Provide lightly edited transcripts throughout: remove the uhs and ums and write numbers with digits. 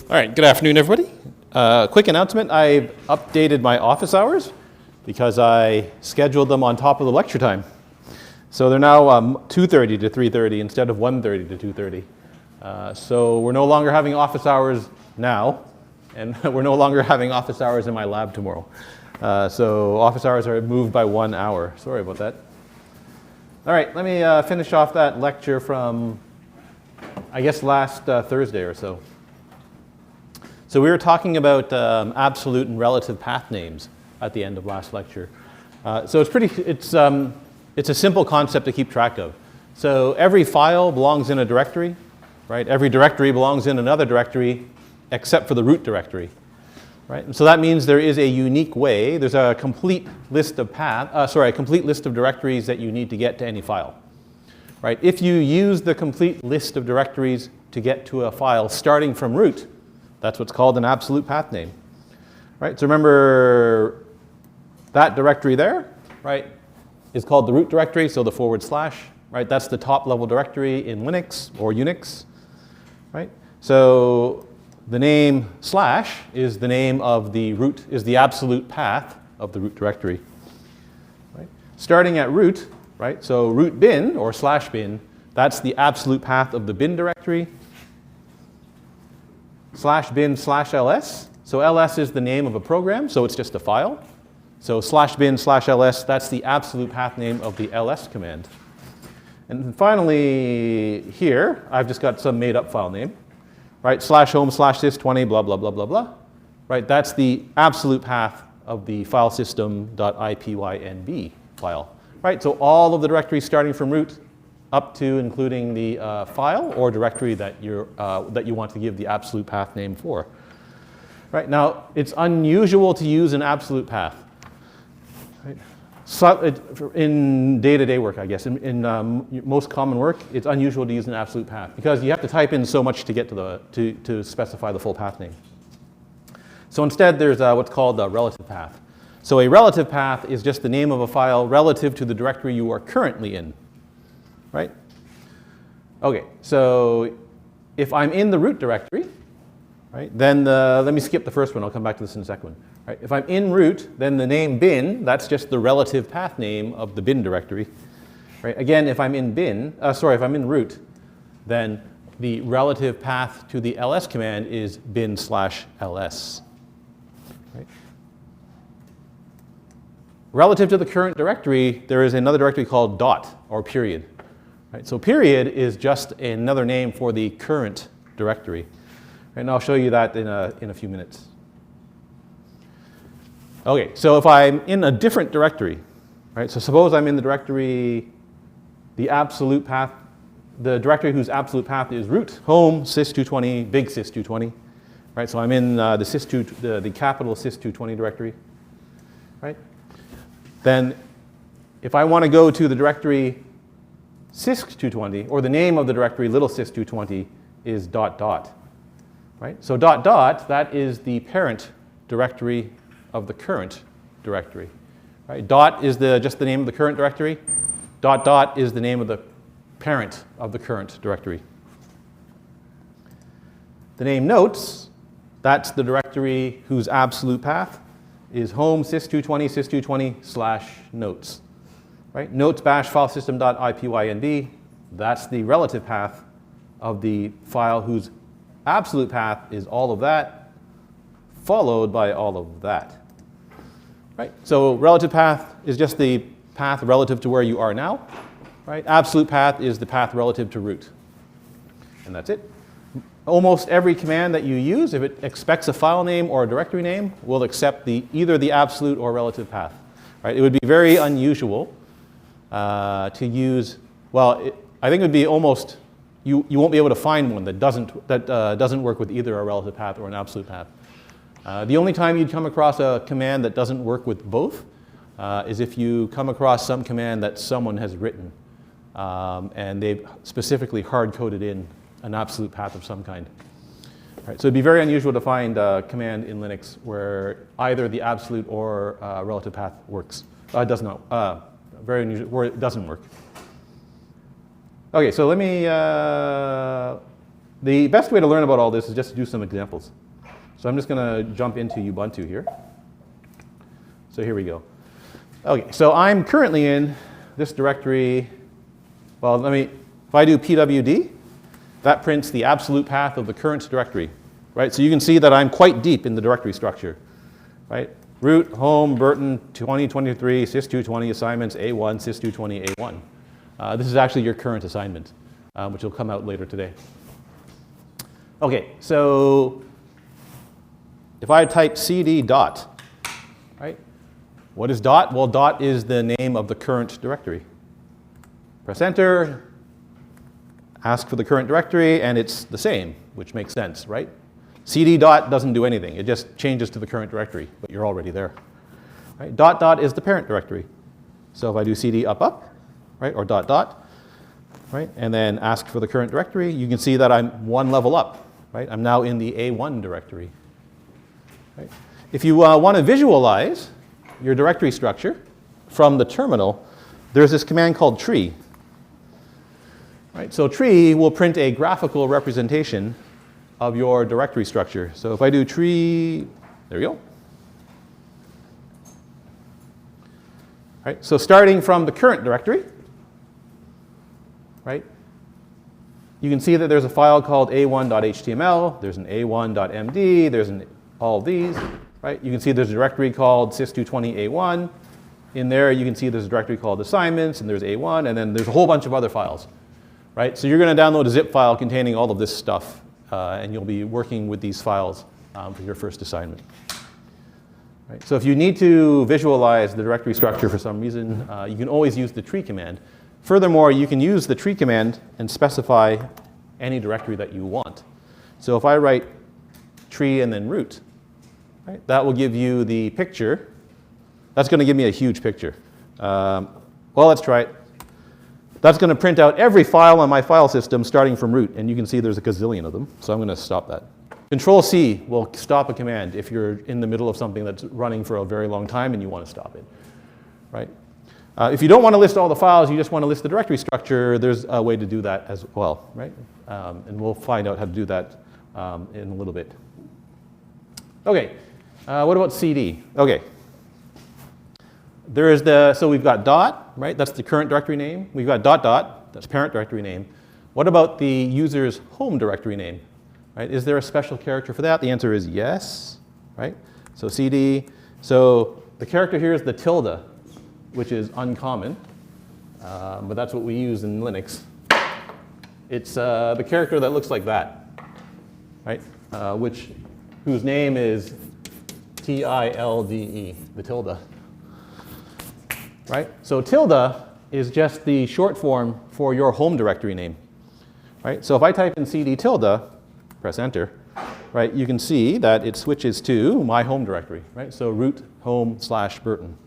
All right, good afternoon, everybody. Quick announcement, I've updated my office hours because I scheduled them on top of the lecture time. So they're now 2:30 to 3:30 instead of 1:30 to 2:30. So we're no longer having office hours now, and we're no longer having office hours in my lab tomorrow. So office hours are moved by 1 hour. Sorry about that. All right, let me finish off that lecture from, I guess, last Thursday or so. So we were talking about absolute and relative path names at the end of last lecture. So it's a simple concept to keep track of. So every file belongs in a directory, right? Every directory belongs in another directory except for the root directory, right? And so that means there is a unique way. There's a complete list of a complete list of directories that you need to get to any file, right? If you use the complete list of directories to get to a file starting from root, that's what's called an absolute path name, right? So remember that directory there, right, is called the root directory, so the /, right? That's the top level directory in Linux or Unix, right? So the name / is the name of the root, is the absolute path of the root directory, right? Starting at root, right? So root bin or /bin, that's the absolute path of the bin directory. /bin /ls. So ls is the name of a program, so it's just a file. So /bin /ls, that's the absolute path name of the ls command. And finally here, I've just got some made up file name, right? /home /sys20 blah, blah, blah, blah, blah. Right, that's the absolute path of the file system.ipynb file. Right, so all of the directories starting from root up to including the file or directory that you want to give the absolute path name for. Right, now, it's unusual to use an absolute path. Right? So in day-to-day work, I guess, in most common work, it's unusual to use an absolute path because you have to type in so much to get to specify the full path name. So instead, there's what's called a relative path. So a relative path is just the name of a file relative to the directory you are currently in. Right? Okay, so if I'm in the root directory, right, then let me skip the first one. I'll come back to this in a second. Right, if I'm in root, then the name bin, that's just the relative path name of the bin directory. Right? Again, if I'm in if I'm in root, then the relative path to the ls command is bin /ls. Right? Relative to the current directory, there is another directory called dot or period. Right, so period is just another name for the current directory. And I'll show you that in a few minutes. Okay, so if I'm in a different directory, right, so suppose I'm in the directory, the absolute path, the directory whose absolute path is root, home, CISC220, big CISC220. Right, so I'm in the capital CISC220 directory. Right? Then if I want to go to the directory CISC220, or the name of the directory little CISC220 is ... Right? So ... that is the parent directory of the current directory. Right? Dot is just the name of the current directory. ... is the name of the parent of the current directory. The name notes, that's the directory whose absolute path is home CISC220 CISC220/notes. Right? Notes bash file system.ipynb, that's the relative path of the file whose absolute path is all of that, followed by all of that. Right? So relative path is just the path relative to where you are now. Right? Absolute path is the path relative to root. And that's it. Almost every command that you use, if it expects a file name or a directory name, will accept either the absolute or relative path. Right? It would be very unusual to use, I think it would be almost, you won't be able to find one that doesn't work with either a relative path or an absolute path. The only time you'd come across a command that doesn't work with both is if you come across some command that someone has written and they've specifically hard-coded in an absolute path of some kind. Right, so it'd be very unusual to find a command in Linux where either the absolute or relative path works. Does not. Very unusual, where it doesn't work. Okay, so let me The best way to learn about all this is just to do some examples. So I'm just going to jump into Ubuntu here. So here we go. Okay, so I'm currently in this directory. Well, if I do pwd, that prints the absolute path of the current directory, right? So you can see that I'm quite deep in the directory structure, right? Root, home, Burton, 2023, CISC220 assignments, A1, CISC220, A1. This is actually your current assignment, which will come out later today. Okay, so if I type cd dot, right? What is dot? Well, dot is the name of the current directory. Press enter, ask for the current directory, and it's the same, which makes sense, right? cd dot doesn't do anything. It just changes to the current directory, but you're already there. Right? Dot dot is the parent directory. So if I do cd up up, right, or dot dot, right, and then ask for the current directory, you can see that I'm one level up, right? I'm now in the A1 directory. Right? If you want to visualize your directory structure from the terminal, there's this command called tree. Right? So tree will print a graphical representation of your directory structure. So if I do tree, there we go. Right? So starting from the current directory, right, you can see that there's a file called a1.html, there's an a1.md, there's all of these. Right? You can see there's a directory called CISC220A1. In there, you can see there's a directory called assignments, and there's A1, and then there's a whole bunch of other files. Right? So you're going to download a zip file containing all of this stuff, and you'll be working with these files for your first assignment. Right? So if you need to visualize the directory structure for some reason, you can always use the tree command. Furthermore, you can use the tree command and specify any directory that you want. So if I write tree and then root, right, that will give you the picture. That's going to give me a huge picture. Well, let's try it. That's going to print out every file on my file system starting from root, and you can see there's a gazillion of them, so I'm going to stop that. Control-C will stop a command if you're in the middle of something that's running for a very long time and you want to stop it. Right? If you don't want to list all the files, you just want to list the directory structure, there's a way to do that as well. Right? And we'll find out how to do that in a little bit. Okay, what about CD? Okay. There is so we've got dot, right? That's the current directory name. We've got dot dot, that's parent directory name. What about the user's home directory name? Right? Is there a special character for that? The answer is yes, right? So cd, so the character here is the tilde, which is uncommon, but that's what we use in Linux. It's the character that looks like that, right? Whose name is tilde, the tilde. Right? So tilde is just the short form for your home directory name. Right? So if I type in cd tilde, press enter, right, you can see that it switches to my home directory. Right? So root home / Burton.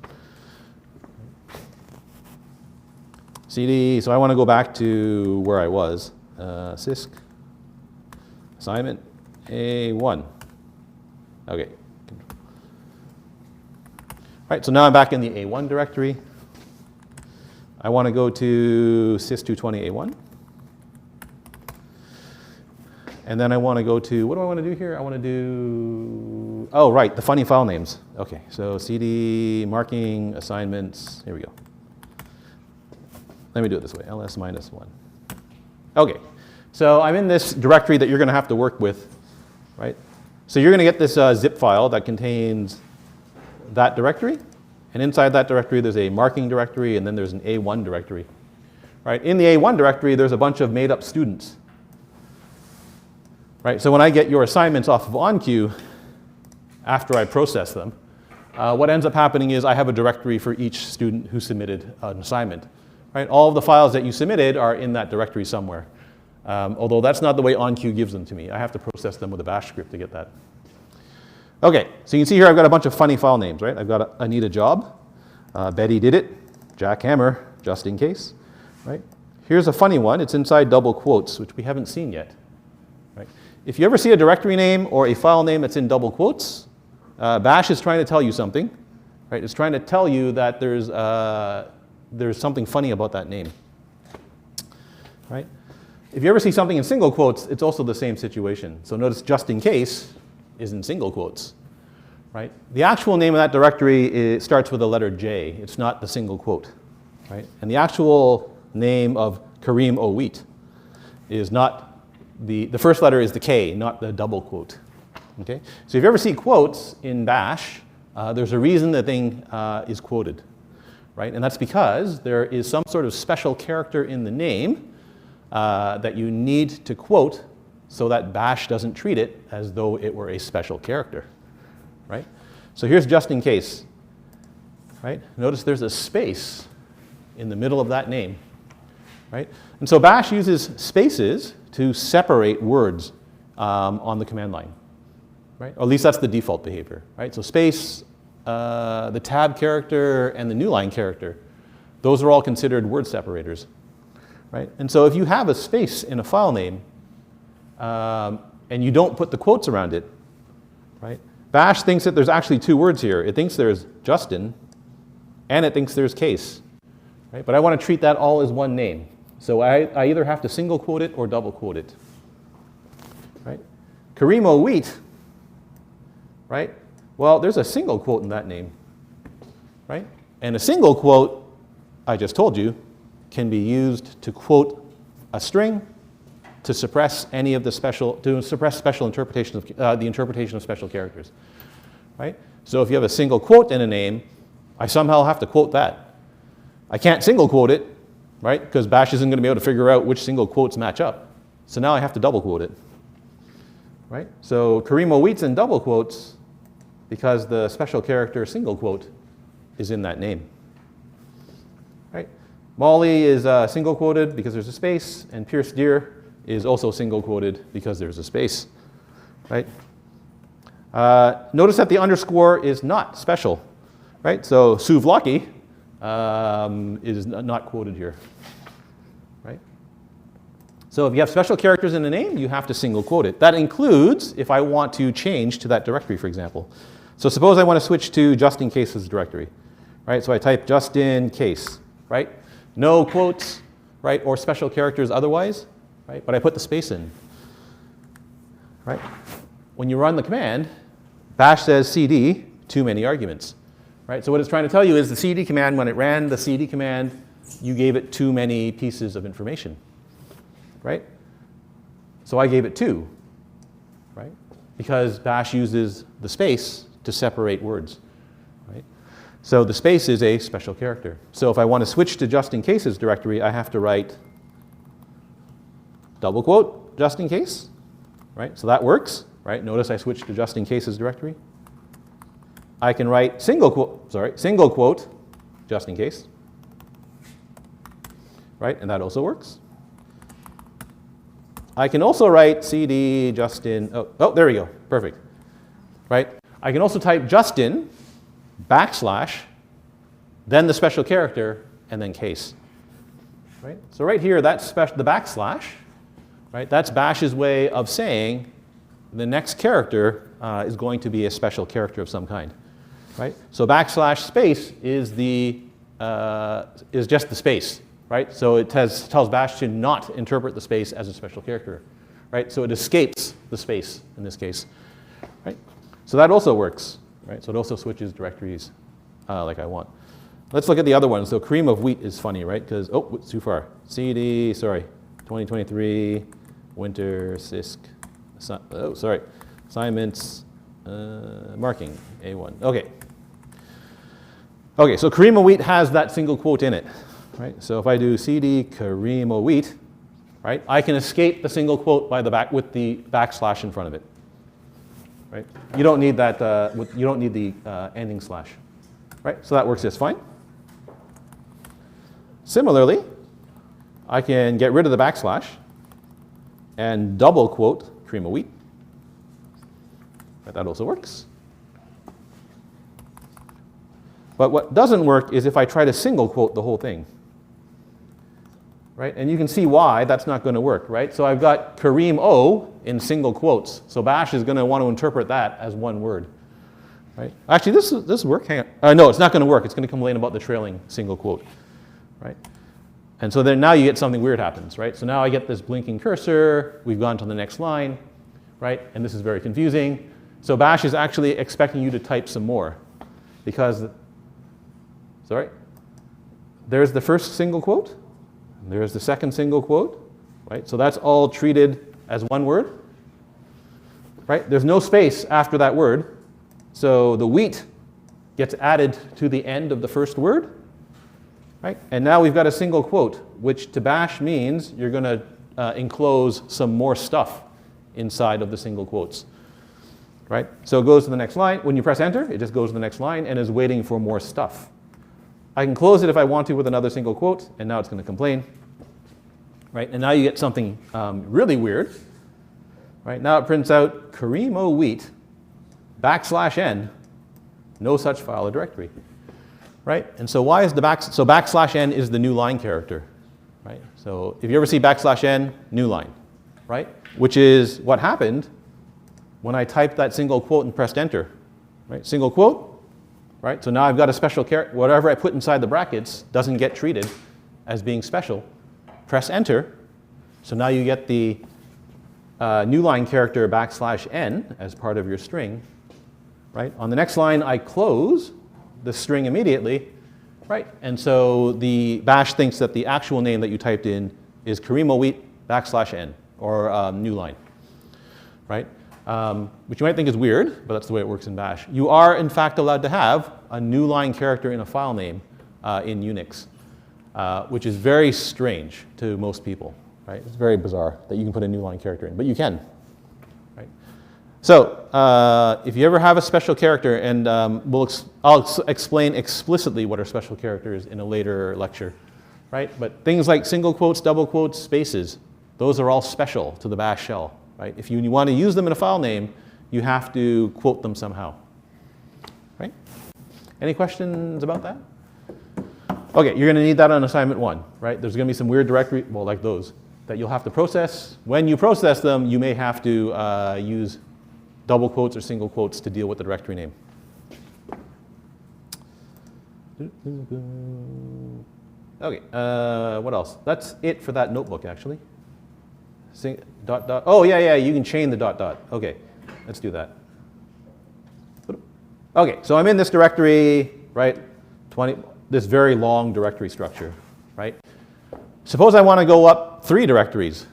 cd, so I want to go back to where I was. CISC, assignment A1. Okay. Right, so now I'm back in the A1 directory. I want to go to CISC220A1. And then I want to go to, what do I want to do here? I want to do, oh, right, the funny file names. Okay, so cd, marking, assignments, here we go. Let me do it this way, ls-1. Okay, so I'm in this directory that you're going to have to work with, right? So you're going to get this zip file that contains that directory. And inside that directory, there's a marking directory, and then there's an A1 directory. Right? In the A1 directory, there's a bunch of made-up students. Right? So when I get your assignments off of OnQ, after I process them, what ends up happening is I have a directory for each student who submitted an assignment. Right? All of the files that you submitted are in that directory somewhere. Although that's not the way OnQ gives them to me. I have to process them with a bash script to get that. Okay, so you can see here I've got a bunch of funny file names, right? I've got I need a job, Betty did it, jackhammer, just in case, right? Here's a funny one. It's inside double quotes, which we haven't seen yet. Right? If you ever see a directory name or a file name that's in double quotes, bash is trying to tell you something. Right? It's trying to tell you that there's something funny about that name. Right? if you ever see something in single quotes, it's also the same situation. So notice just in case is in single quotes, right? The actual name of that directory starts with the letter J. It's not the single quote, right? And the actual name of Kareem Oweit is not the first letter is the K, not the double quote, okay? So if you ever see quotes in bash, there's a reason the thing is quoted, right? And that's because there is some sort of special character in the name that you need to quote so that bash doesn't treat it as though it were a special character, right? So here's just in case, right? Notice there's a space in the middle of that name, right? And so bash uses spaces to separate words on the command line, right? Or at least that's the default behavior, right? So space, the tab character, and the new line character, those are all considered word separators, right? And so if you have a space in a file name and you don't put the quotes around it, right? Bash thinks that there's actually two words here. It thinks there's Justin and it thinks there's case, right? But I want to treat that all as one name. So I either have to single quote it or double quote it, right? Kareem Oweit, right? Well, there's a single quote in that name, right? And a single quote, I just told you, can be used to quote a string to suppress any of the special interpretations of the interpretation of special characters, right? So if you have a single quote in a name, I somehow have to quote that. I can't single quote it, right? Because bash isn't going to be able to figure out which single quotes match up. So now I have to double quote it, right? So Kareem Oweit's in double quotes because the special character single quote is in that name, right? Molly is single quoted because there's a space, and Pierce Deer is also single quoted because there's a space, right? Notice that the underscore is not special, right? So Souvlaki is not quoted here, right? So if you have special characters in a name, you have to single quote it. That includes if I want to change to that directory, for example. So suppose I want to switch to just in case's directory, right? So I type just in case, right? No quotes, right? Or special characters otherwise, right? But I put the space in, right? When you run the command, bash says cd, too many arguments, right? So what it's trying to tell you is the cd command, when it ran the cd command, you gave it too many pieces of information, right? So I gave it 2, right? Because bash uses the space to separate words, right? So the space is a special character. So if I want to switch to just in case's directory, I have to write double quote just in case, right? So that works, right? Notice I switched to just in case's directory. I can write single quote just in case, right? And that also works. I can also write cd just in, oh, there we go, perfect, right? I can also type just in backslash, then the special character, and then case, right? So right here, that's the backslash, right? That's bash's way of saying the next character is going to be a special character of some kind, right? So backslash space is just the space, right? So it tells bash to not interpret the space as a special character, right? So it escapes the space in this case, right? So that also works, right? So it also switches directories like I want. Let's look at the other one. So Kareem of Wheat is funny, right? Because, oh, it's too far. CD, sorry, 2023, winter, CISC, oh, sorry, assignments, marking, A1. Okay. Okay, so Kareem of Wheat has that single quote in it, right? So if I do CD Kareem of Wheat, right, I can escape the single quote by with the backslash in front of it, right? You don't need that. You don't need the ending slash, right? So that works just fine. Similarly, I can get rid of the backslash and double quote Kareem of Wheat. That also works. But what doesn't work is if I try to single quote the whole thing, right? And you can see why that's not going to work, right? So I've got Kareem O in single quotes. So bash is going to want to interpret that as one word, right? Actually, this work. Hang on. No, it's not going to work. It's going to complain about the trailing single quote, right? And so then now you get something weird happens, right? So now I get this blinking cursor. We've gone to the next line, right? And this is very confusing. So bash is actually expecting you to type some more because, sorry, there's the first single quote. There's the second single quote, right? So that's all treated as one word, right? There's no space after that word. So the wheat gets added to the end of the first word. Right? And now we've got a single quote, which to bash means you're going to enclose some more stuff inside of the single quotes. Right? So it goes to the next line. When you press enter, it just goes to the next line and is waiting for more stuff. I can close it if I want to with another single quote, and now it's going to complain. Right? And now you get something really weird. Right? Now it prints out Karimo wheat \n, no such file or directory. Right? And so why is the \n is the new line character, right? So if you ever see \n, new line, right? Which is what happened when I typed that single quote and pressed enter, right? Single quote, right? So now I've got a special character. Whatever I put inside the brackets doesn't get treated as being special. Press enter. So now you get the new line character \n as part of your string, right? On the next line, I close the string immediately, right? And so the bash thinks that the actual name that you typed in is Karimo wheat \n, or new line, right? Which you might think is weird, but that's the way it works in bash. You are, in fact, allowed to have a new line character in a file name in Unix, which is very strange to most people, right? It's very bizarre that you can put a new line character in, but you can. So if you ever have a special character, and I'll explain explicitly what are special characters in a later lecture, right? But things like single quotes, double quotes, spaces, those are all special to the bash shell, right? If you want to use them in a file name, you have to quote them somehow, right? Any questions about that? Okay, you're going to need that on assignment 1, right? There's going to be some weird directory, well, like those, that you'll have to process. When you process them, you may have to use double quotes or single quotes to deal with the directory name. Okay, what else? That's it for that notebook, actually. Oh, yeah, you can chain the ... Okay, let's do that. Okay, so I'm in this directory, right? This very long directory structure, right? Suppose I want to go up 3 directories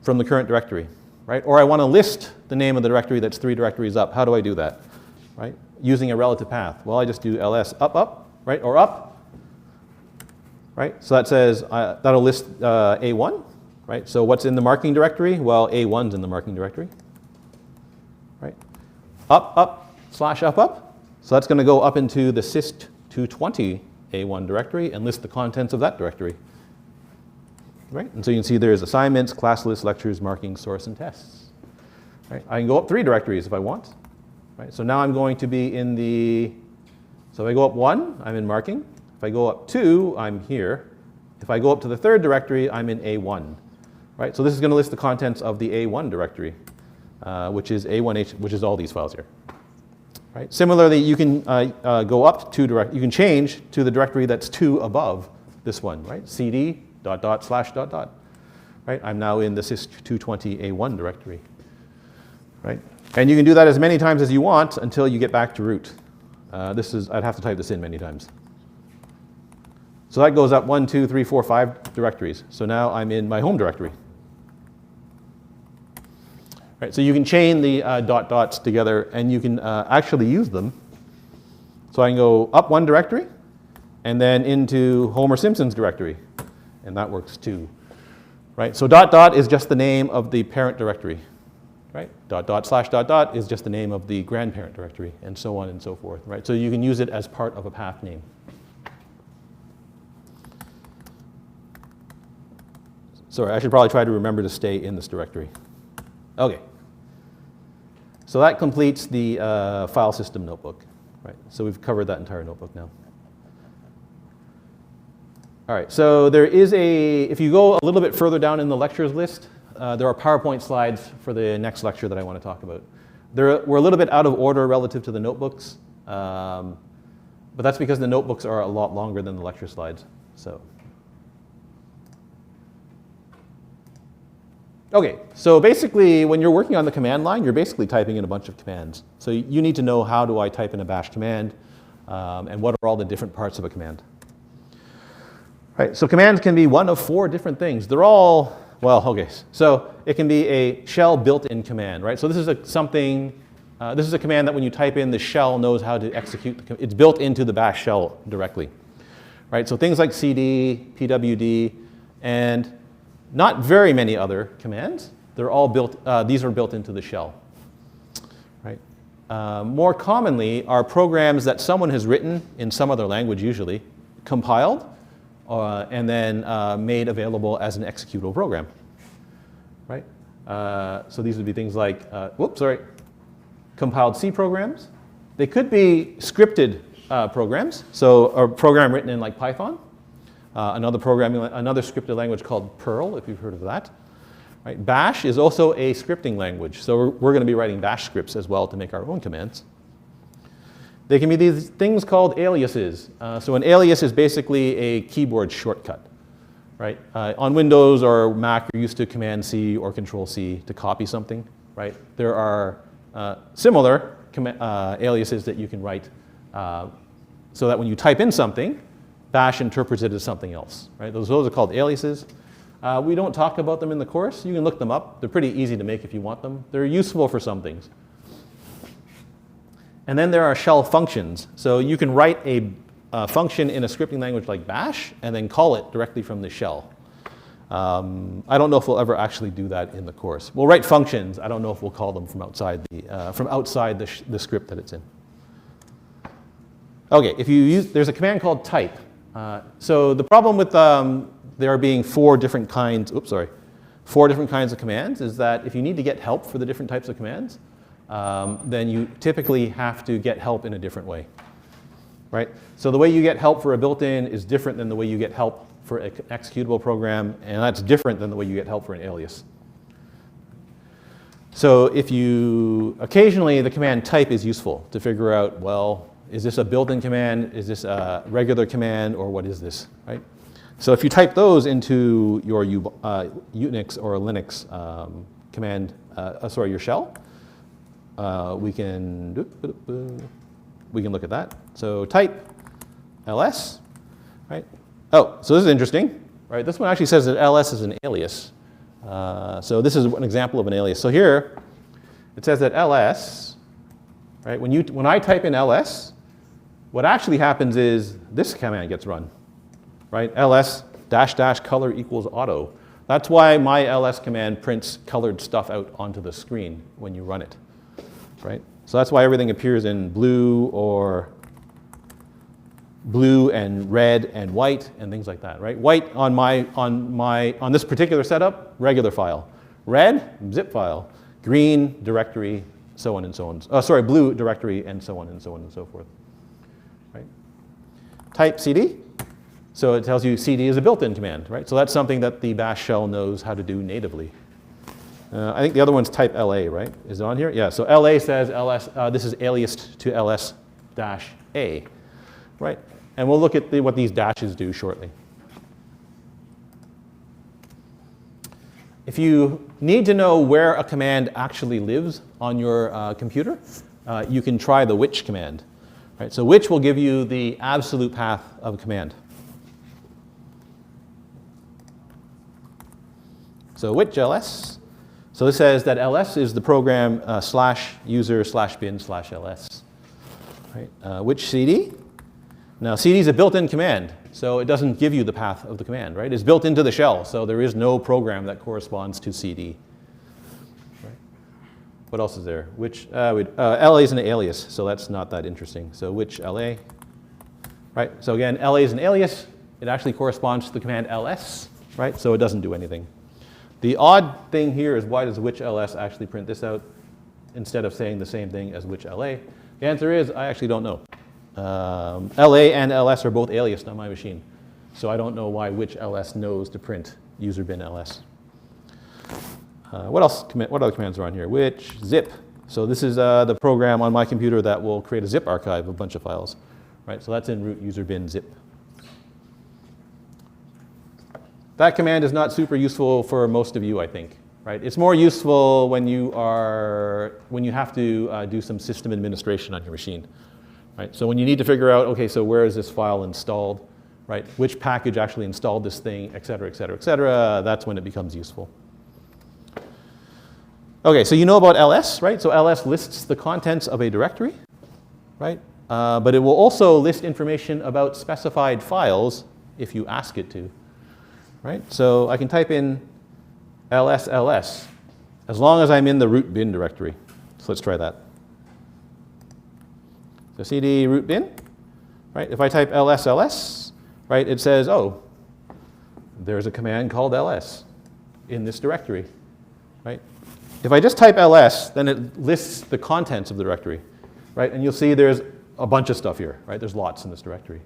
from the current directory. Right? Or I want to list the name of the directory that's 3 directories up. How do I do that? Right? Using a relative path. Well, I just do ls up, right? Or up. Right? So that says, that'll list A1. Right? So what's in the marking directory? Well, A1's in the marking directory. Right? Up, /up. So that's going to go up into the CISC220 A1 directory and list the contents of that directory. Right? And so you can see there's assignments, class lists, lectures, marking, source, and tests. Right? I can go up 3 directories if I want. Right? So now I'm going to be in the, so if I go up 1, I'm in marking. If I go up 2, I'm here. If I go up to the 3rd directory, I'm in A1. Right? So this is going to list the contents of the A1 directory, which is A1H, which is all these files here. Right? Similarly, you can go up 2 you can change to the directory that's 2 above this one, right? CD ... right? I'm now in the CISC220 A1 directory, right? And you can do that as many times as you want until you get back to root. I'd have to type this in many times. So that goes up 1, 2, 3, 4, 5 directories. So now I'm in my home directory. Right, so you can chain the ... together, and you can actually use them. So I can go up 1 directory, and then into Homer Simpson's directory. And that works too, right? So ... is just the name of the parent directory, right? ... is just the name of the grandparent directory, and so on and so forth, right? So you can use it as part of a path name. Sorry, I should probably try to remember to stay in this directory. Okay. So that completes the file system notebook, right? So we've covered that entire notebook now. All right, so there is if you go a little bit further down in the lectures list, there are PowerPoint slides for the next lecture that I want to talk about. We're a little bit out of order relative to the notebooks, but that's because the notebooks are a lot longer than the lecture slides. So Okay, so basically when you're working on the command line, you're basically typing in a bunch of commands. So you need to know how do I type in a bash command and what are all the different parts of a command. Right, so commands can be one of 4 different things. They're all, well, okay, so it can be a shell built-in command, right? So this is this is a command that when you type in, the shell knows how to execute. It's built into the bash shell directly, right? So things like cd, pwd, and not very many other commands. They're all built, these are built into the shell, right? More commonly are programs that someone has written in some other language usually, compiled, and then made available as an executable program, right? So these would be things like, compiled C programs. They could be scripted programs, so a program written in like Python. Another scripted language called Perl, if you've heard of that. Right? Bash is also a scripting language, so we're going to be writing bash scripts as well to make our own commands. They can be these things called aliases. So an alias is basically a keyboard shortcut. Right? On Windows or Mac, you're used to Command-C or Control-C to copy something. Right? There are similar aliases that you can write so that when you type in something, Bash interprets it as something else, right? Those are called aliases. We don't talk about them in the course. You can look them up. They're pretty easy to make if you want them. They're useful for some things. And then there are shell functions. So you can write a function in a scripting language like Bash and then call it directly from the shell. I don't know if we'll ever actually do that in the course. We'll write functions. I don't know if we'll call them from outside the script that it's in. Okay, there's a command called type. So the problem with there being 4 different kinds of commands is that if you need to get help for the different types of commands, then you typically have to get help in a different way, right? So the way you get help for a built-in is different than the way you get help for an executable program, and that's different than the way you get help for an alias. So occasionally the command type is useful to figure out, well, is this a built-in command? Is this a regular command? Or what is this, right? So if you type those into your Unix or Linux your shell, we can look at that. So type ls, right? Oh, so this is interesting, right? This one actually says that ls is an alias. So this is an example of an alias. So here it says that ls, right? When I type in ls, what actually happens is this command gets run, right? ls -- color equals auto. That's why my ls command prints colored stuff out onto the screen when you run it, right? So that's why everything appears in blue and red and white and things like that, right? White on this particular setup, regular file. Red, zip file. Green, directory, so on and so on. Blue, directory, and so on and so on and so forth. Right? Type cd. So it tells you cd is a built-in command, right? So that's something that the bash shell knows how to do natively. I think the other one's type la, right? Is it on here? Yeah, so la says ls, this is aliased to ls-a, right? And we'll look at what these dashes do shortly. If you need to know where a command actually lives on your computer, you can try the which command. Right? So which will give you the absolute path of a command. So which ls. So this says that ls is the program /user/bin/ls. Right? Which cd. Now cd is a built-in command, so it doesn't give you the path of the command, right? It's built into the shell, so there is no program that corresponds to cd. Right? What else is there? Which la is an alias, so that's not that interesting. So which la, right? So again, la is an alias. It actually corresponds to the command ls, right? So it doesn't do anything. The odd thing here is why does which ls actually print this out instead of saying the same thing as which la? The answer is I actually don't know. LA and ls are both aliased on my machine. So I don't know why which ls knows to print user bin ls. What other commands are on here? Which zip. So this is the program on my computer that will create a zip archive of a bunch of files. Right? So that's in root user bin zip. That command is not super useful for most of you, I think. right? It's more useful when you have to do some system administration on your machine, right? So when you need to figure out, okay, so where is this file installed, right? Which package actually installed this thing, et cetera, et cetera, et cetera. That's when it becomes useful. Okay, so you know about ls, right? So ls lists the contents of a directory, right? But it will also list information about specified files if you ask it to, right? So I can type in ls as long as I'm in the root bin directory. So let's try that. So cd root bin, right? If I type ls, right, it says, oh, there's a command called ls in this directory, right? If I just type ls, then it lists the contents of the directory, right? And you'll see there's a bunch of stuff here, right? There's lots in this directory,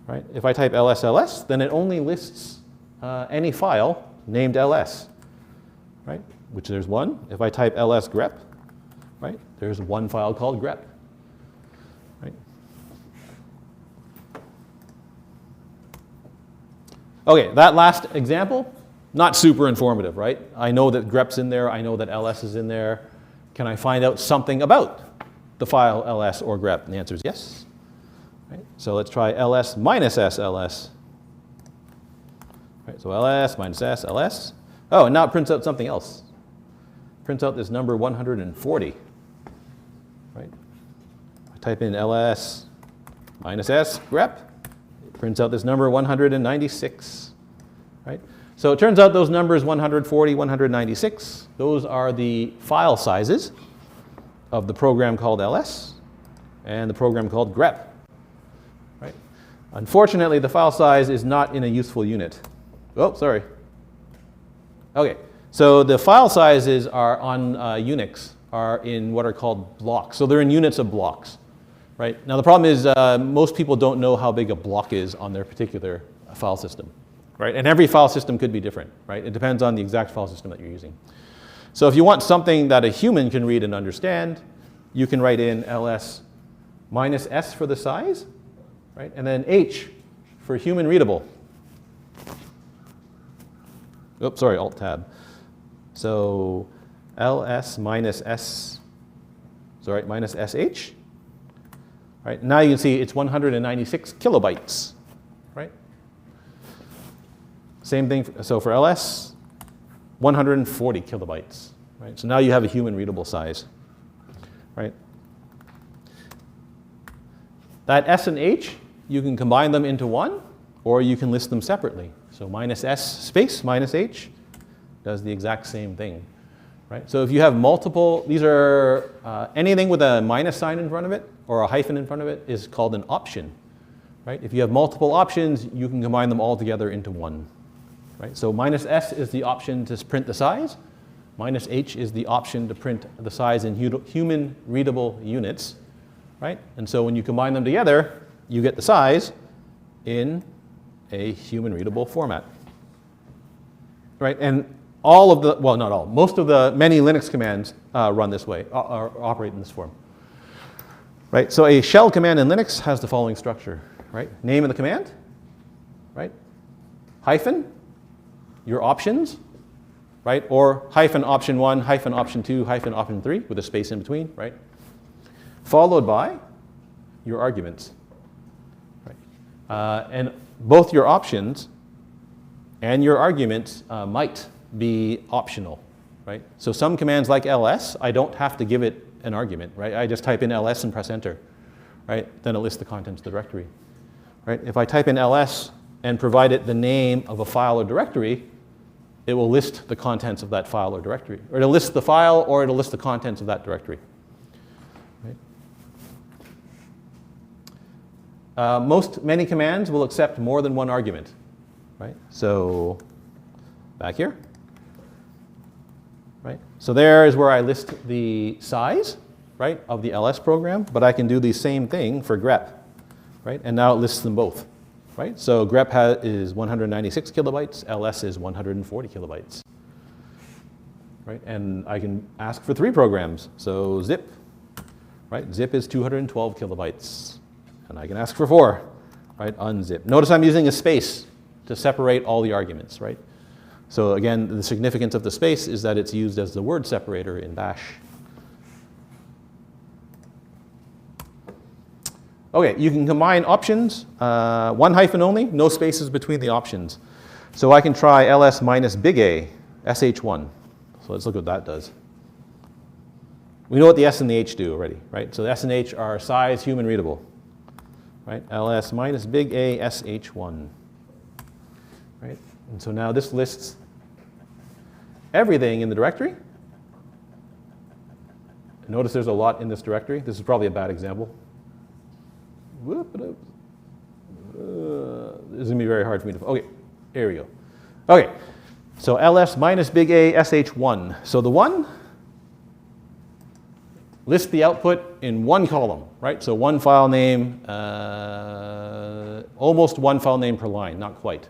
right? If I type ls, then it only lists any file named ls, right? Which there's one. If I type ls grep, right? There's one file called grep, right? Okay, that last example, not super informative, right? I know that grep's in there. I know that ls is in there. Can I find out something about the file ls or grep? And the answer is yes. Right? So let's try ls minus s ls. Right, so ls minus s ls. Oh, and now it prints out something else. It prints out this number 140. Right? I type in ls minus s grep. It prints out this number 196. Right? So it turns out those numbers 140, 196, those are the file sizes of the program called ls and the program called grep. Right? Unfortunately, the file size is not in a useful unit. Oh, sorry. Okay, so the file sizes are on Unix are in what are called blocks. So they're in units of blocks. Right? Now the problem is most people don't know how big a block is on their particular file system. Right? And every file system could be different, right? It depends on the exact file system that you're using. So if you want something that a human can read and understand, you can write in ls minus s for the size, right? And then h for human readable. Oops, sorry, alt tab. So ls minus s, sorry, minus sh. Right? Now you can see it's 196 kilobytes, right? Same thing, so for ls, 140 kilobytes, right? So now you have a human readable size, right? That s and h, you can combine them into one, or you can list them separately. So minus s space minus h does the exact same thing, right? So if you have multiple, these are, anything with a minus sign in front of it, or a hyphen in front of it, is called an option, right? If you have multiple options, you can combine them all together into one. Right? So minus s is the option to print the size. Minus h is the option to print the size in human readable units. Right? And so when you combine them together, you get the size in a human readable format. Right? And all of the, well, not all, most of the many Linux commands run this way, or operate in this form. Right? So a shell command in Linux has the following structure. Right? Name of the command, right? Hyphen, your options, right? Or hyphen option 1, hyphen option 2, hyphen option 3 with a space in between, right? Followed by your arguments, right? And both your options and your arguments might be optional, right? So some commands like ls, I don't have to give it an argument, right? I just type in ls and press enter, right? Then it lists the contents of the directory, right? If I type in ls and provide it the name of a file or directory, it will list the contents of that file or directory. Or it'll list the file, or it'll list the contents of that directory. Right? Many commands will accept more than one argument. Right? So back here. Right? So there is where I list the size, right, of the ls program, but I can do the same thing for grep. Right? And now it lists them both. Right? So grep is 196 kilobytes, ls is 140 kilobytes. Right? And I can ask for 3 programs. So zip, right? Zip is 212 kilobytes. And I can ask for 4, right? Unzip. Notice I'm using a space to separate all the arguments, right? So again, the significance of the space is that it's used as the word separator in bash. Okay, you can combine options, one hyphen only, no spaces between the options. So I can try ls minus big A, sh1. So let's look what that does. We know what the S and the H do already, right? So the S and H are size human readable, right? ls minus big A, sh1, right? And so now this lists everything in the directory. Notice there's a lot in this directory. This is probably a bad example. This is going to be very hard for me to, okay, here we go. Okay, so ls minus big A, sh1. So the one lists the output in one column, right? So one file name, almost one file name per line, not quite.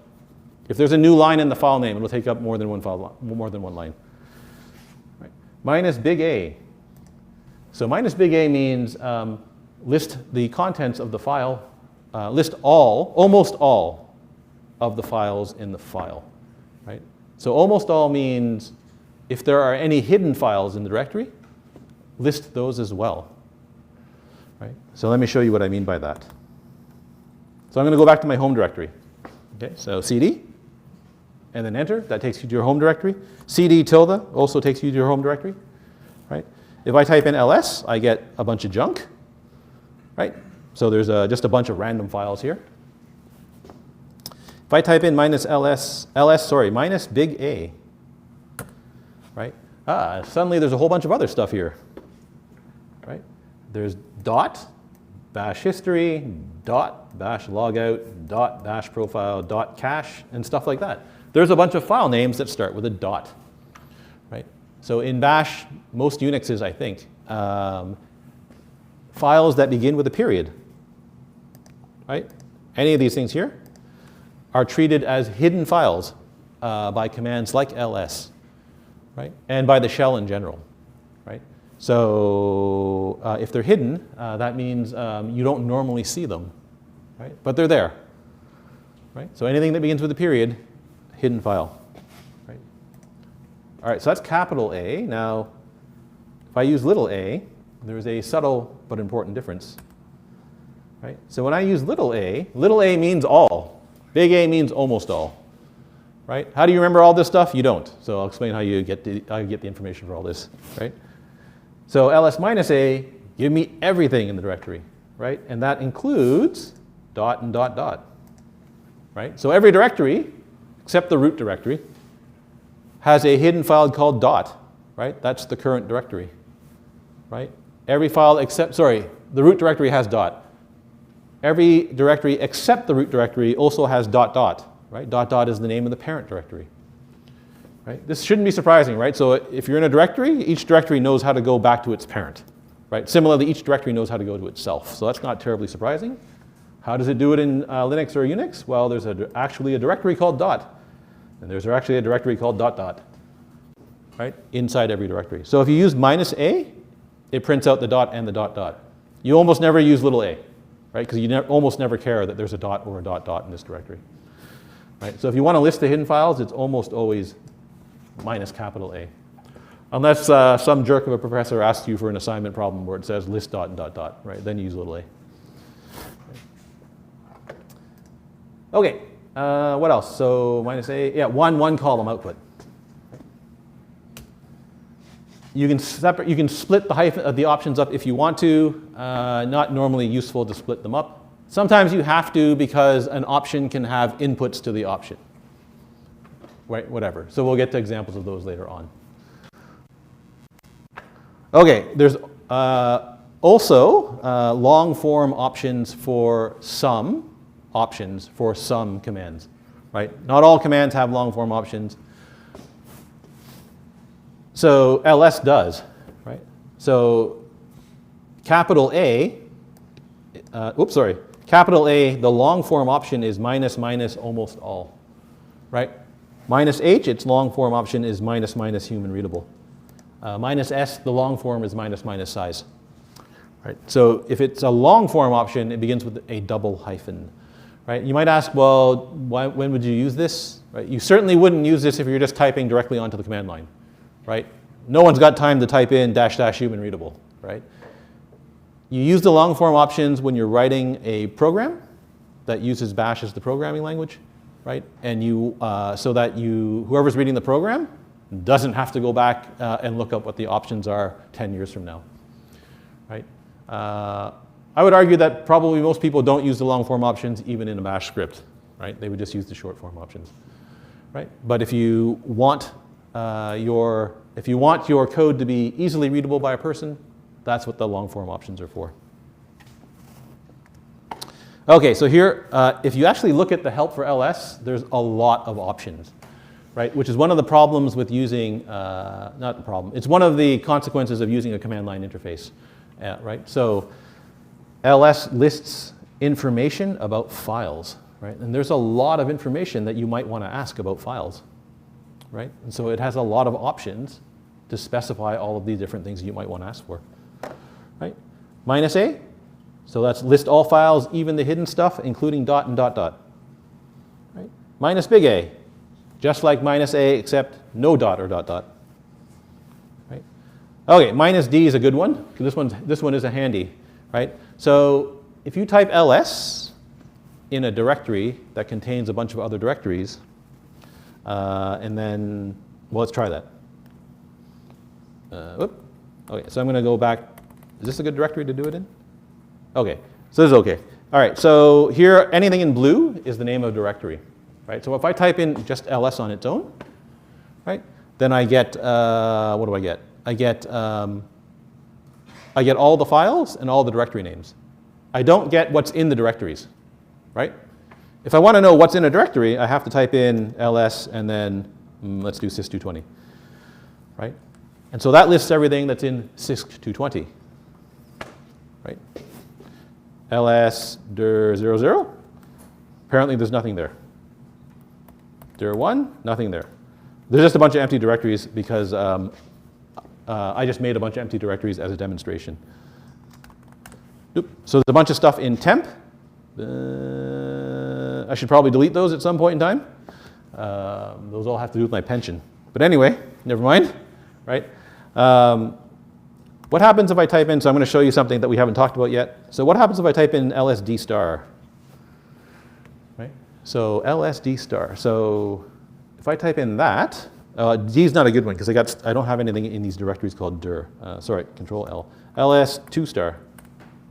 If there's a new line in the file name, it'll take up more than one line. Right. Minus big A. So minus big A means list the contents of the file, list almost all of the files in the file, right? So almost all means if there are any hidden files in the directory, list those as well, right? So let me show you what I mean by that. So I'm going to go back to my home directory. Okay, so cd, and then enter, that takes you to your home directory. cd tilde also takes you to your home directory, right? If I type in ls, I get a bunch of junk, right? So there's just a bunch of random files here. If I type in minus big A, right? Suddenly there's a whole bunch of other stuff here, right? There's dot, bash history, dot, bash logout, dot, bash profile, dot cache, and stuff like that. There's a bunch of file names that start with a dot, right? So in bash, most Unixes, I think, files that begin with a period, right? Any of these things here are treated as hidden files by commands like ls, right? And by the shell in general, right? So if they're hidden, that means you don't normally see them, right? But they're there, right? So anything that begins with a period, hidden file, right? All right, so that's capital A. Now, if I use little a, there's a subtle but important difference, right? So when I use little a means all. Big A means almost all, right? How do you remember all this stuff? You don't. So I'll explain how you get the information for all this, right? So ls minus A, give me everything in the directory, right? And that includes dot and dot dot, right? So every directory, except the root directory, has a hidden file called dot, right? That's the current directory, right? Every file except, sorry, the root directory has dot. Every directory except the root directory also has dot dot, right? Dot dot is the name of the parent directory, right? This shouldn't be surprising, right? So if you're in a directory, each directory knows how to go back to its parent, right? Similarly, each directory knows how to go to itself. So that's not terribly surprising. How does it do it in Linux or Unix? Well, there's actually a directory called dot, and there's actually a directory called dot dot, right? Inside every directory. So if you use minus A, it prints out the dot and the dot dot. You almost never use little a, right? Because you almost never care that there's a dot or a dot dot in this directory, right? So if you want to list the hidden files, it's almost always minus capital A. Unless some jerk of a professor asks you for an assignment problem where it says list dot and dot dot, right? Then you use little a. Okay, what else? So minus A, yeah, one column output. You can split the options up if you want to. Not normally useful to split them up. Sometimes you have to because an option can have inputs to the option. Right, whatever. So we'll get to examples of those later on. Okay, there's also long form options for some commands. Right? Not all commands have long form options. So ls does, right? So capital A, capital A, the long form option is minus minus almost all, right? Minus H, its long form option is minus minus human readable. Minus S, the long form is minus minus size, right? So if it's a long form option, it begins with a double hyphen, right? You might ask, well, when would you use this? Right? You certainly wouldn't use this if you're just typing directly onto the command line, right? No one's got time to type in -- human readable, right? You use the long form options when you're writing a program that uses bash as the programming language, right? And so that whoever's reading the program doesn't have to go back and look up what the options are 10 years from now, right? I would argue that probably most people don't use the long form options even in a bash script, right? They would just use the short form options, right? But if you want your code to be easily readable by a person, that's what the long form options are for. Okay, so here, if you actually look at the help for ls, there's a lot of options, right? Which is one of the problems with using, not the problem, it's one of the consequences of using a command line interface, right? So ls lists information about files, right? And there's a lot of information that you might want to ask about files, right? And so it has a lot of options to specify all of these different things you might want to ask for, right? -a, so that's list all files, even the hidden stuff, including dot and dot dot, right? -big A, just like -a except no dot or dot dot, right? Okay, -d is a good one, because this one is a handy, right? So if you type ls in a directory that contains a bunch of other directories, and then, well, let's try that. Okay, so I'm going to go back. Is this a good directory to do it in? Okay, so this is okay. All right, so here, anything in blue is the name of directory, right? So if I type in just ls on its own, right, then I get, what do I get? I get all the files and all the directory names. I don't get what's in the directories, right? If I want to know what's in a directory, I have to type in ls and then, let's do CISC220, right? And so that lists everything that's in CISC220, right? ls dir 00, apparently there's nothing there. Dir 1, nothing there. There's just a bunch of empty directories because I just made a bunch of empty directories as a demonstration. Oop. So there's a bunch of stuff in temp. I should probably delete those at some point in time. Those all have to do with my pension. But anyway, never mind, right? What happens if I type in, so I'm going to show you something that we haven't talked about yet. So what happens if I type in lsd star? Right? So lsd star. So if I type in that, D is not a good one because I don't have anything in these directories called dir. Sorry, Control L. ls2 star.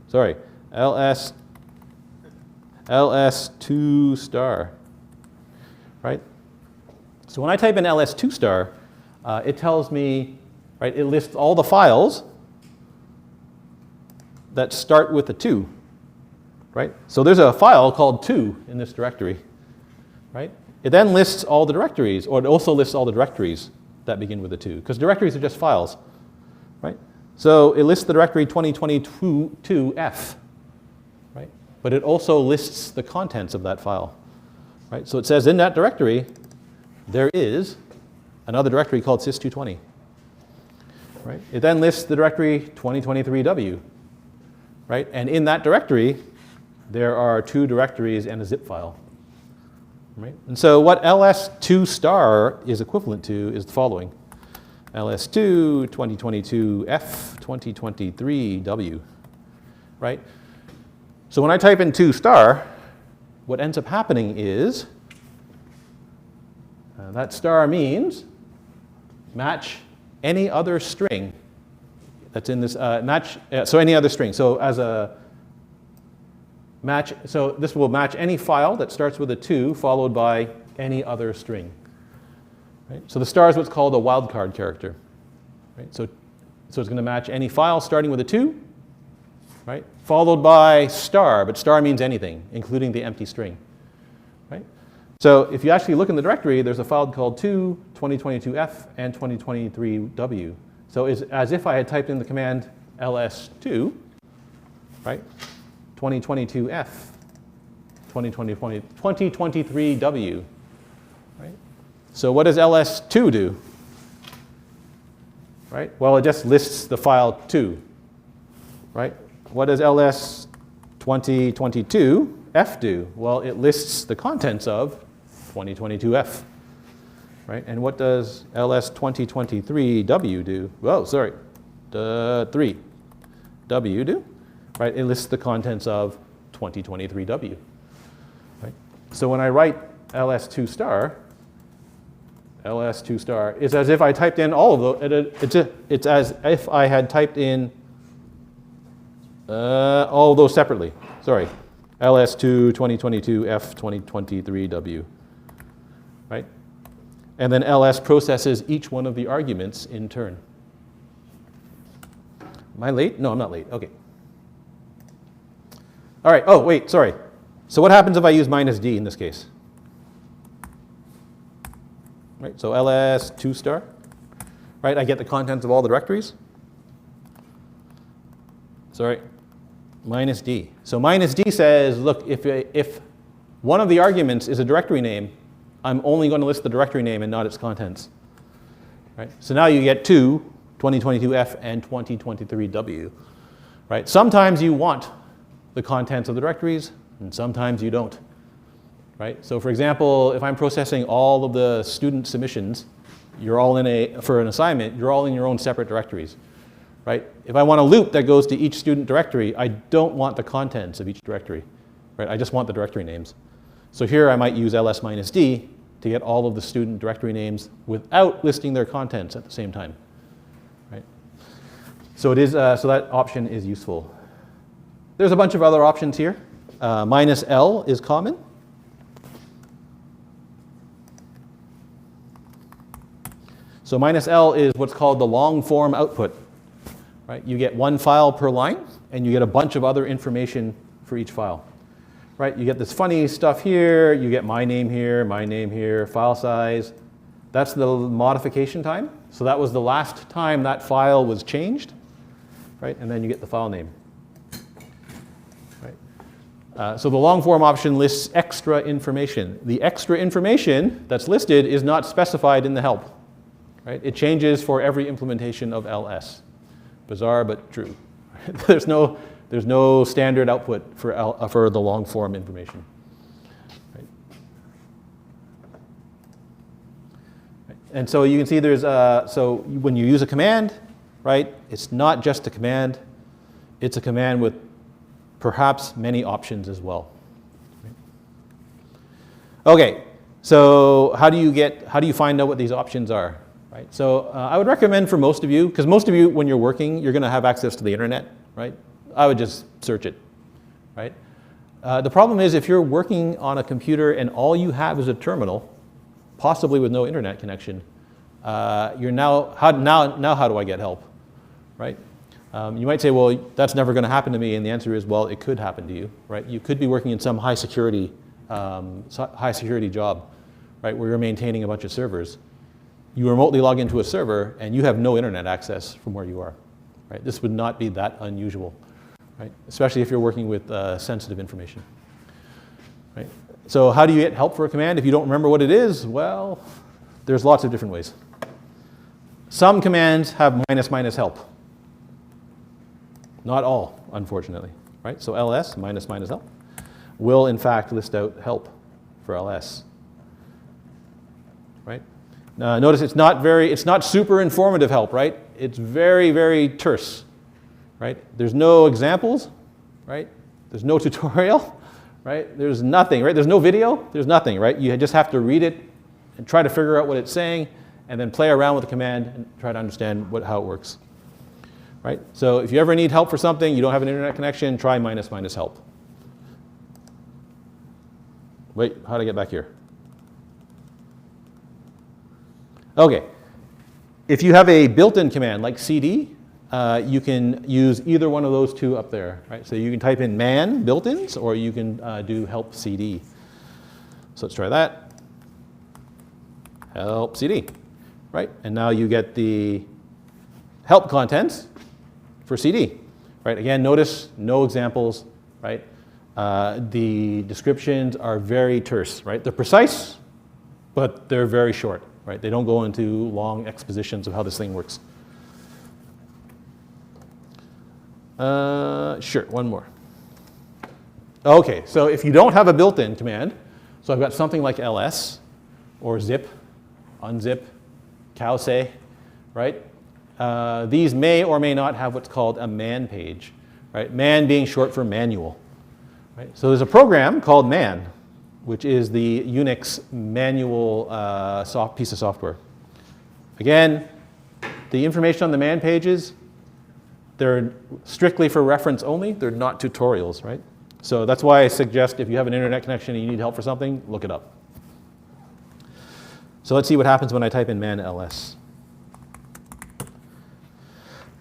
Sorry, ls2 star. Right? So when I type in ls2 star, it tells me, right, it lists all the files that start with a 2, right? So there's a file called 2 in this directory, right? It then lists all the directories, or it also lists all the directories that begin with a 2, because directories are just files, right? So it lists the directory 2022F, right? But it also lists the contents of that file, right? So it says in that directory, there is another directory called CISC220, right? It then lists the directory 2023W, right? And in that directory, there are 2 directories and a zip file, right? And so what ls2 star is equivalent to is the following. ls2 2022 f 2023 w, right? So when I type in 2 star, what ends up happening is that star means match any other string that's in this so any other string. So as a match, so this will match any file that starts with a 2 followed by any other string. Right? So the star is what's called a wildcard character. Right? So it's going to match any file starting with a 2, right? Followed by star, but star means anything, including the empty string. Right? So if you actually look in the directory, there's a file called 2, 2022F, and 2023W. So it's as if I had typed in the command ls2, right? 2022F, 2023W, right? So what does ls2 do? Right? Well, it just lists the file 2, right? What does ls2022 F do? Well, it lists the contents of 2022F, right? And what does ls2023W do? Oh, sorry, 3W do, right? It lists the contents of 2023W, right? So when I write ls2 star, ls2 star is as if I typed in all of those. It's as if I had typed in all of those separately. Sorry, ls2 2022 f 2023w, right? And then ls processes each one of the arguments in turn. Am I late? No, I'm not late. Okay. All right. Oh, wait. Sorry. So what happens if I use -d in this case? Right, so ls2 star, right? I get the contents of all the directories. Sorry, -d. So -d says, look, if one of the arguments is a directory name, I'm only going to list the directory name and not its contents. Right? So now you get 2022F and 2023W. Right? Sometimes you want the contents of the directories, and sometimes you don't. Right? So for example, if I'm processing all of the student submissions, you're all for an assignment, you're all in your own separate directories. Right? If I want a loop that goes to each student directory, I don't want the contents of each directory. Right? I just want the directory names. So here I might use ls-d to get all of the student directory names without listing their contents at the same time. Right? So it is, so that option is useful. There's a bunch of other options here. -l is common. So -l is what's called the long form output. Right? You get one file per line, and you get a bunch of other information for each file. Right? You get this funny stuff here, you get my name here, file size. That's the modification time. So that was the last time that file was changed. Right? And then you get the file name. Right? So the long form option lists extra information. The extra information that's listed is not specified in the help. Right? It changes for every implementation of ls. Bizarre, but true. There's no standard output for the long form information. Right? Right. And so you can see there's, so when you use a command, right, it's not just a command, it's a command with perhaps many options as well. Right. Okay, so how do you find out what these options are? Right? So I would recommend for most of you, because most of you, when you're working, you're going to have access to the internet, right? I would just search it, right? The problem is if you're working on a computer and all you have is a terminal, possibly with no internet connection, you're now how do I get help, right? You might say, well, that's never going to happen to me, and the answer is, well, it could happen to you, right? You could be working in some high security job, right, where you're maintaining a bunch of servers. You remotely log into a server and you have no internet access from where you are. Right? This would not be that unusual, right? Especially if you're working with sensitive information. Right? So how do you get help for a command if you don't remember what it is? Well, there's lots of different ways. Some commands have -- help. Not all, unfortunately. Right? So ls -- help will in fact list out help for ls. Right? Notice it's not super informative help, right? It's very, very terse, right? There's no examples, right? There's no tutorial, right? There's nothing, right? There's no video, there's nothing, right? You just have to read it and try to figure out what it's saying and then play around with the command and try to understand how it works, right? So if you ever need help for something, you don't have an internet connection, try -- help. Wait, how do I get back here? Okay, if you have a built-in command like cd, you can use either one of those two up there, right? So you can type in man built-ins, or you can do help cd. So let's try that. Help cd, right? And now you get the help contents for cd, right? Again, notice no examples, right? The descriptions are very terse, right? They're precise, but they're very short. Right? They don't go into long expositions of how this thing works. Sure, one more. Okay, so if you don't have a built-in command, so I've got something like ls, or zip, unzip, cowsay, right? These may or may not have what's called a man page, right? Man being short for manual, right? So there's a program called man, which is the Unix manual piece of software. Again, the information on the man pages, they're strictly for reference only. They're not tutorials, right? So that's why I suggest if you have an internet connection and you need help for something, look it up. So let's see what happens when I type in man ls.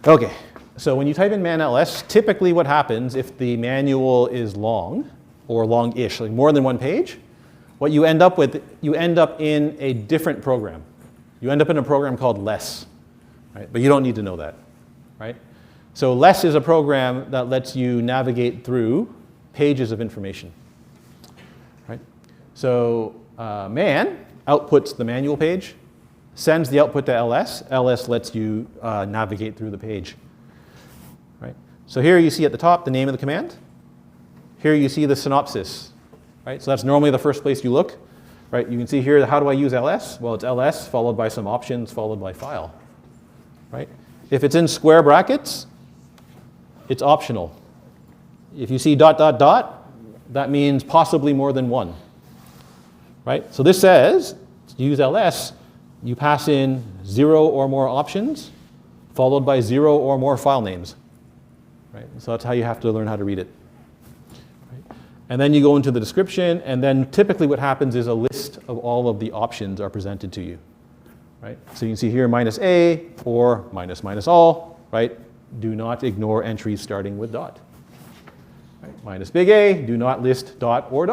Okay, so when you type in man ls, typically what happens if the manual is long, or long-ish, like more than one page, what you end up with, you end up in a different program. You end up in a program called less, right? But you don't need to know that, right? So less is a program that lets you navigate through pages of information, right? So man outputs the manual page, sends the output to ls. ls lets you navigate through the page, right? So here you see at the top the name of the command. Here you see the synopsis, right? So that's normally the first place you look, right? You can see here, how do I use ls? Well, it's ls followed by some options followed by file, right? If it's in square brackets, it's optional. If you see ... that means possibly more than one, right? So this says, to use ls, you pass in 0 or more options followed by 0 or more file names, right? So that's how you have to learn how to read it. And then you go into the description, and then typically what happens is a list of all of the options are presented to you, right? So you can see here -a or -all, right? Do not ignore entries starting with dot. Right? -big A, do not list dot or ...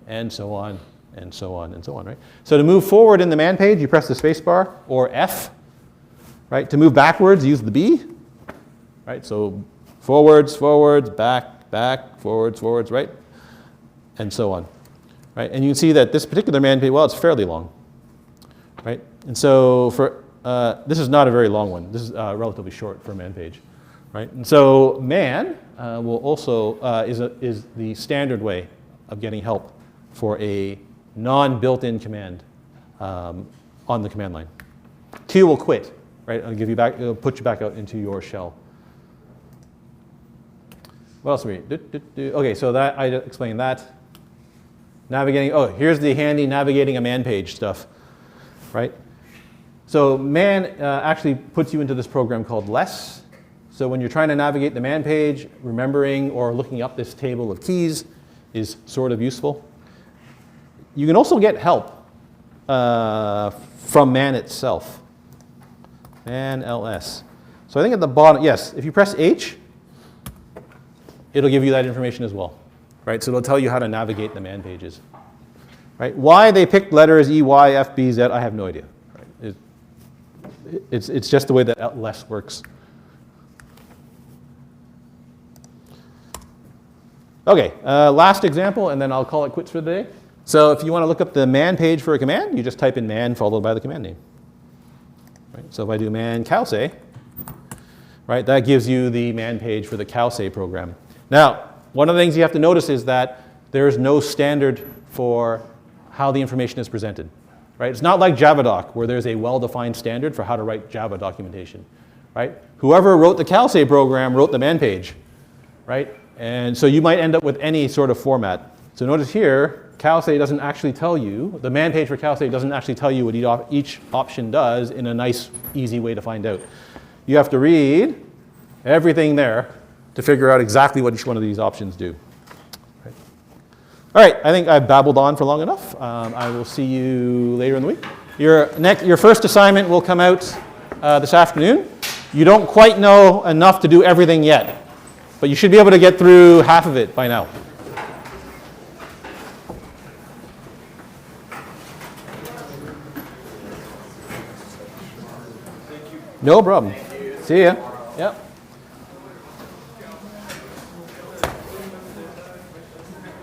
and so on, and so on, and so on, right? So to move forward in the man page, you press the space bar or F, right? To move backwards, use the B, right? So forwards, back, forwards, right? And so on, right? And you can see that this particular man page, well, it's fairly long, right? And so for, this is not a very long one. This is relatively short for a man page, right? And so man will also, is the standard way of getting help for a non-built-in command on the command line. Q will quit, right? It'll put you back out into your shell. What else are we? Okay, so that I explained that. Navigating, oh, here's the handy navigating a man page stuff, right? So man actually puts you into this program called less. So when you're trying to navigate the man page, remembering or looking up this table of keys is sort of useful. You can also get help from man itself, man ls. So I think at the bottom, yes, if you press H, it'll give you that information as well, right? So it'll tell you how to navigate the man pages, right? Why they picked letters E, Y, F, B, Z, I have no idea. Right? It's just the way that less works. Okay, last example, and then I'll call it quits for the day. So if you want to look up the man page for a command, you just type in man followed by the command name. Right? So if I do man cowsay, right, that gives you the man page for the cowsay program. Now, one of the things you have to notice is that there is no standard for how the information is presented. Right? It's not like Javadoc, where there's a well-defined standard for how to write Java documentation. Right? Whoever wrote the cowsay program wrote the man page. Right? And so you might end up with any sort of format. So notice here, cowsay doesn't actually tell you, the man page for cowsay doesn't actually tell you what each option does in a nice, easy way to find out. You have to read everything there to figure out exactly what each one of these options do. Right. All right, I think I've babbled on for long enough. I will see you later in the week. Your first assignment will come out this afternoon. You don't quite know enough to do everything yet, but you should be able to get through half of it by now. No problem. See ya. Yep.